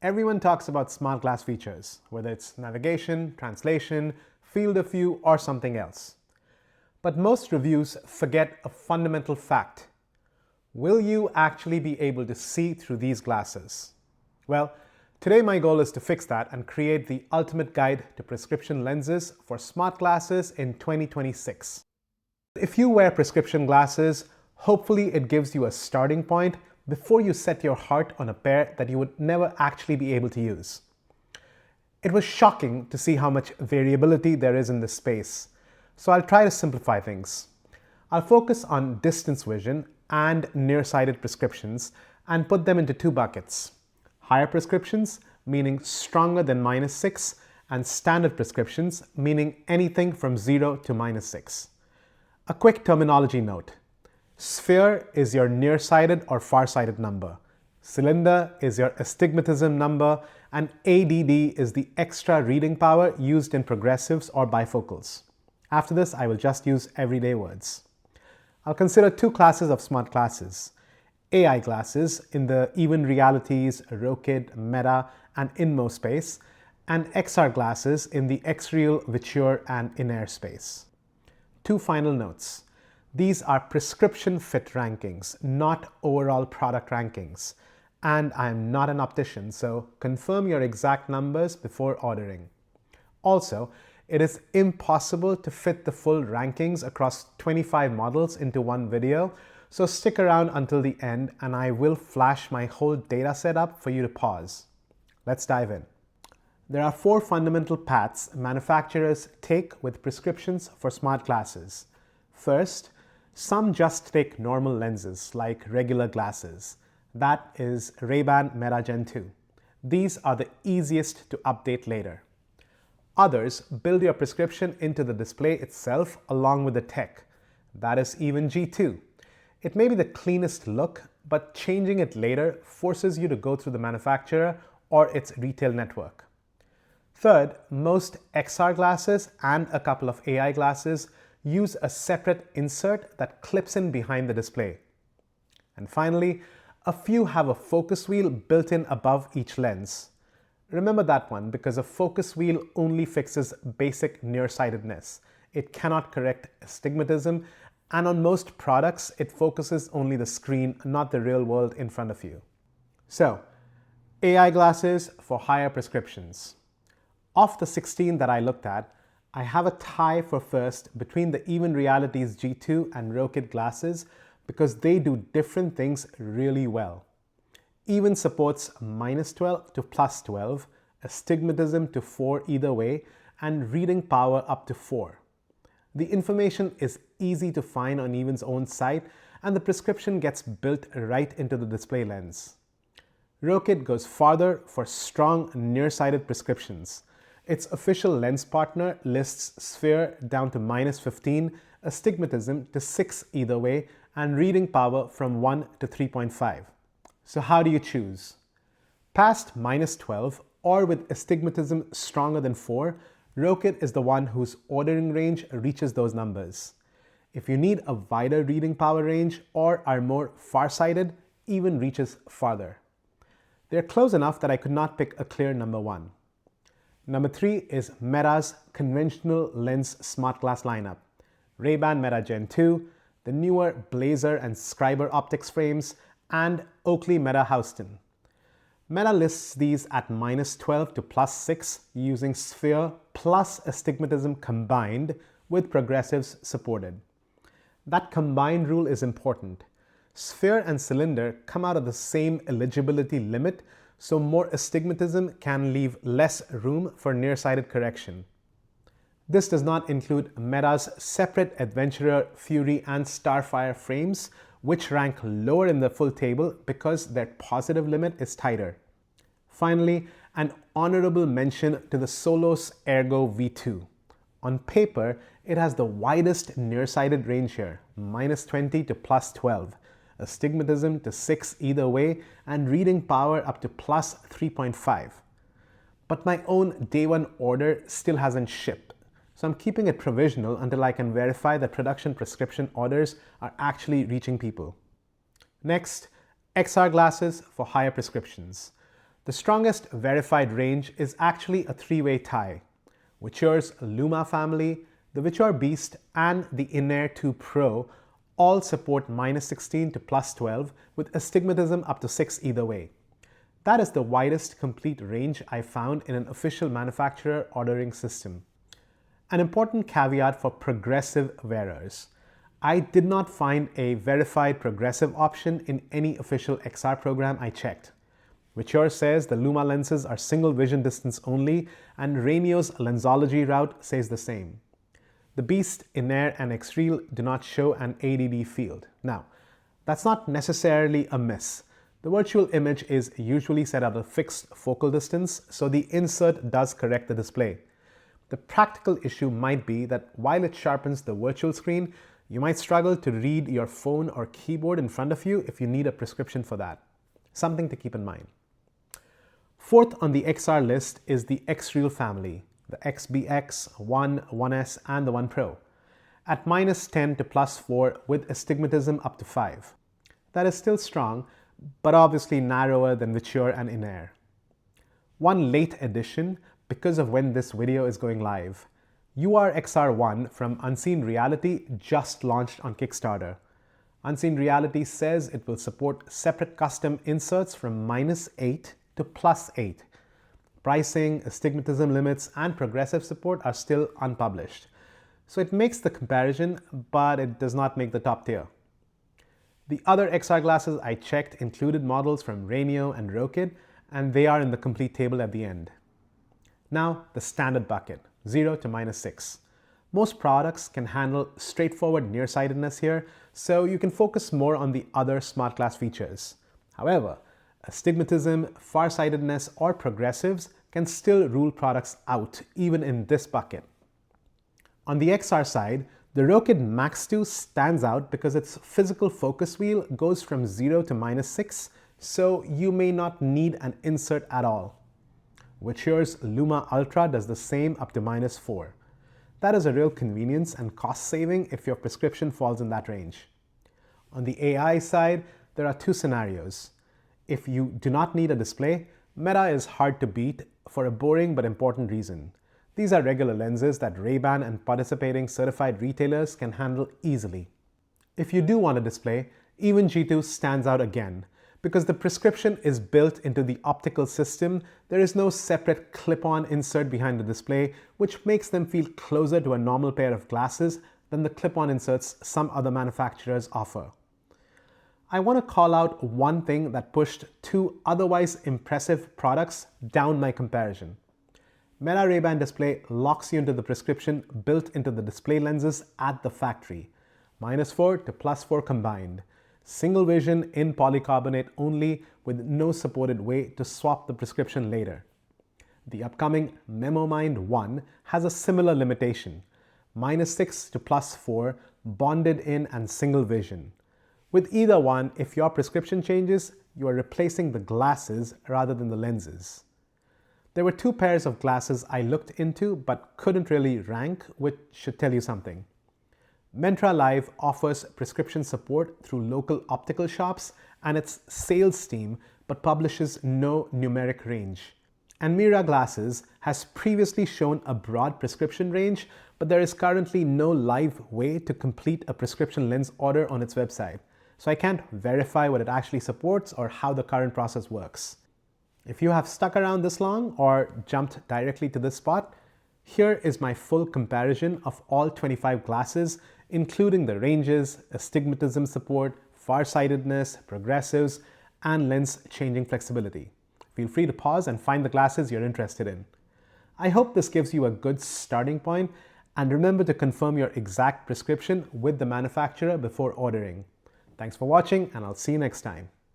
Everyone talks about smart glass features, whether it's navigation, translation, field of view, or something else. But most reviews forget a fundamental fact. Will you actually be able to see through these glasses? Well, today my goal is to fix that and create the ultimate guide to prescription lenses for smart glasses in 2026. If you wear prescription glasses, hopefully it gives you a starting point before you set your heart on a pair that you would never actually be able to use. It was shocking to see how much variability there is in this space, so I'll try to simplify things. I'll focus on distance vision and nearsighted prescriptions and put them into two buckets. Higher prescriptions, meaning stronger than -6, and standard prescriptions, meaning anything from 0 to -6. A quick terminology note. Sphere is your nearsighted or farsighted number. Cylinder is your astigmatism number, and ADD is the extra reading power used in progressives or bifocals. After this, I will just use everyday words. I'll consider two classes of smart glasses. AI glasses in the even realities, Rokid, MIRA, and INMO space, and XR glasses in the XREAL, VITURE, and INAIR space. Two final notes. These are prescription fit rankings, not overall product rankings. And I'm not an optician, so confirm your exact numbers before ordering. Also, it is impossible to fit the full rankings across 25 models into one video, so stick around until the end and I will flash my whole data set up for you to pause. Let's dive in. There are four fundamental paths manufacturers take with prescriptions for smart glasses. First, some just take normal lenses like regular glasses. That is Ray-Ban Meta Gen 2. These are the easiest to update later. Others build your prescription into the display itself along with the tech. That is even G2. It may be the cleanest look, but changing it later forces you to go through the manufacturer or its retail network. Third, most XR glasses and a couple of AI glasses use a separate insert that clips in behind the display. And finally, a few have a focus wheel built in above each lens. Remember that one because a focus wheel only fixes basic nearsightedness. It cannot correct astigmatism, and on most products, it focuses only the screen, not the real world in front of you. So, AI glasses for higher prescriptions. Of the 16 that I looked at, I have a tie for first between the Even Realities G2 and Rokid Glasses because they do different things really well. Even supports -12 to +12, astigmatism to 4 either way, and reading power up to 4. The information is easy to find on Even's own site, and the prescription gets built right into the display lens. Rokid goes farther for strong nearsighted prescriptions. Its official lens partner lists sphere down to -15, astigmatism to 6 either way, and reading power from 1 to 3.5. So how do you choose? Past -12 or with astigmatism stronger than 4, Rokid is the one whose ordering range reaches those numbers. If you need a wider reading power range or are more farsighted, Even reaches farther. They're close enough that I could not pick a clear number one. Number 3 is Meta's conventional lens smart glass lineup. Ray-Ban Meta Gen 2, the newer Blazer and Scriber optics frames, and Oakley Meta Houston. Meta lists these at -12 to +6 using sphere plus astigmatism combined with progressives supported. That combined rule is important. Sphere and cylinder come out of the same eligibility limit, so more astigmatism can leave less room for nearsighted correction. This does not include Meta's separate Adventurer, Fury, and Starfire frames, which rank lower in the full table because their positive limit is tighter. Finally, an honorable mention to the Solos AirGo V2. On paper, it has the widest nearsighted range here, -20 to +12. Astigmatism to 6 either way, and reading power up to +3.5. But my own day one order still hasn't shipped, so I'm keeping it provisional until I can verify that production prescription orders are actually reaching people. Next, XR glasses for higher prescriptions. The strongest verified range is actually a three-way tie. VITURE's Luma family, the VITURE Beast, and the INAIR 2 Pro all support -16 to +12 with astigmatism up to 6 either way. That is the widest complete range I found in an official manufacturer ordering system. An important caveat for progressive wearers. I did not find a verified progressive option in any official XR program I checked. VITURE says the Luma lenses are single vision distance only, and RayNeo's lensology route says the same. The Beast, INAIR, and XREAL do not show an ADD field. Now, that's not necessarily a miss. The virtual image is usually set at a fixed focal distance, so the insert does correct the display. The practical issue might be that while it sharpens the virtual screen, you might struggle to read your phone or keyboard in front of you if you need a prescription for that. Something to keep in mind. Fourth on the XR list is the XREAL family, the XBX, 1, 1S, and the 1 Pro, at -10 to +4 with astigmatism up to 5. That is still strong, but obviously narrower than VITURE and INAIR. One late addition, because of when this video is going live, URXR 1 from Unseen Reality just launched on Kickstarter. Unseen Reality says it will support separate custom inserts from -8 to +8. Pricing, astigmatism limits, and progressive support are still unpublished. So it makes the comparison, but it does not make the top tier. The other XR glasses I checked included models from RayNeo and Rokid, and they are in the complete table at the end. Now, the standard bucket, 0 to -6. Most products can handle straightforward nearsightedness here, so you can focus more on the other smart glass features. However, astigmatism, farsightedness, or progressives can still rule products out, even in this bucket. On the XR side, the Rokid Max 2 stands out because its physical focus wheel goes from 0 to -6, so you may not need an insert at all. VITURE's Luma Ultra does the same up to -4. That is a real convenience and cost saving if your prescription falls in that range. On the AI side, there are two scenarios. If you do not need a display, MIRA is hard to beat for a boring but important reason. These are regular lenses that Ray-Ban and participating certified retailers can handle easily. If you do want a display, even G2 stands out again. Because the prescription is built into the optical system, there is no separate clip-on insert behind the display, which makes them feel closer to a normal pair of glasses than the clip-on inserts some other manufacturers offer. I want to call out one thing that pushed two otherwise impressive products down my comparison. MIRA Ray-Ban display locks you into the prescription built into the display lenses at the factory, -4 to +4 combined. Single vision in polycarbonate only, with no supported way to swap the prescription later. The upcoming MemoMind 1 has a similar limitation, -6 to +4, bonded in and single vision. With either one, if your prescription changes, you are replacing the glasses rather than the lenses. There were two pairs of glasses I looked into but couldn't really rank, which should tell you something. Mentra Live offers prescription support through local optical shops and its sales team, but publishes no numeric range. And MIRA Glasses has previously shown a broad prescription range, but there is currently no live way to complete a prescription lens order on its website. So I can't verify what it actually supports or how the current process works. If you have stuck around this long or jumped directly to this spot, here is my full comparison of all 25 glasses, including the ranges, astigmatism support, farsightedness, progressives, and lens changing flexibility. Feel free to pause and find the glasses you're interested in. I hope this gives you a good starting point, and remember to confirm your exact prescription with the manufacturer before ordering. Thanks for watching, and I'll see you next time.